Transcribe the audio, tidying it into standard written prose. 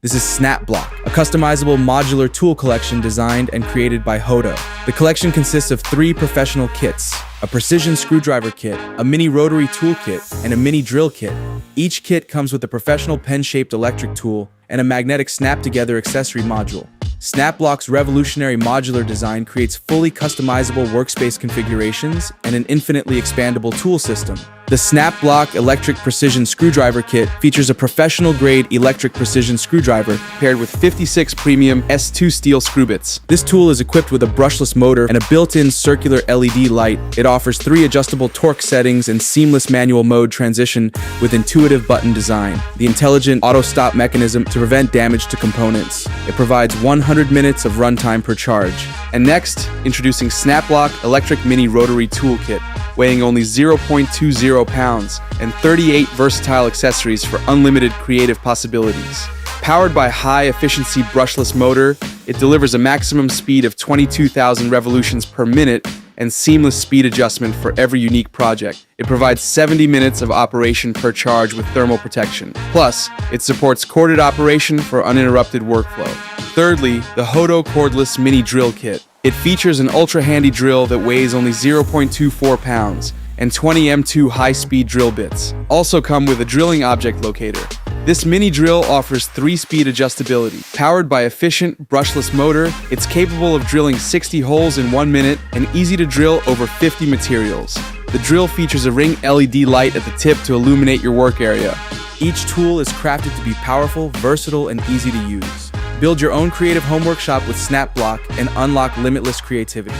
This is SNAPBLOQ, a customizable modular tool collection designed and created by HOTO. The collection consists of 3 professional kits: a precision screwdriver kit, a mini rotary tool kit, and a mini drill kit. Each kit comes with a professional pen-shaped electric tool and a magnetic snap-together accessory module. SNAPBLOQ's revolutionary modular design creates fully customizable workspace configurations and an infinitely expandable tool system. The SNAPBLOQ Electric Precision Screwdriver Kit features a professional-grade electric precision screwdriver paired with 56 premium S2 steel screw bits. This tool is equipped with a brushless motor and a built-in circular LED light. It offers 3 adjustable torque settings and seamless manual mode transition with intuitive button design. The intelligent auto-stop mechanism to prevent damage to components. It provides 100 minutes of runtime per charge. And next, introducing SNAPBLOQ Electric Mini Rotary Tool Kit, weighing only 0.20 pounds and 38 versatile accessories for unlimited creative possibilities. Powered by high-efficiency brushless motor, it delivers a maximum speed of 22,000 revolutions per minute and seamless speed adjustment for every unique project. It provides 70 minutes of operation per charge with thermal protection. Plus, it supports corded operation for uninterrupted workflow. Thirdly, the HOTO Cordless Mini Drill Kit. It features an ultra-handy drill that weighs only 0.24 pounds and 20 M2 high-speed drill bits. Also come with a drilling object locator. This mini drill offers 3-speed adjustability. Powered by efficient, brushless motor, it's capable of drilling 60 holes in 1 minute and easy to drill over 50 materials. The drill features a ring LED light at the tip to illuminate your work area. Each tool is crafted to be powerful, versatile, and easy to use. Build your own creative home workshop with SNAPBLOQ and unlock limitless creativity.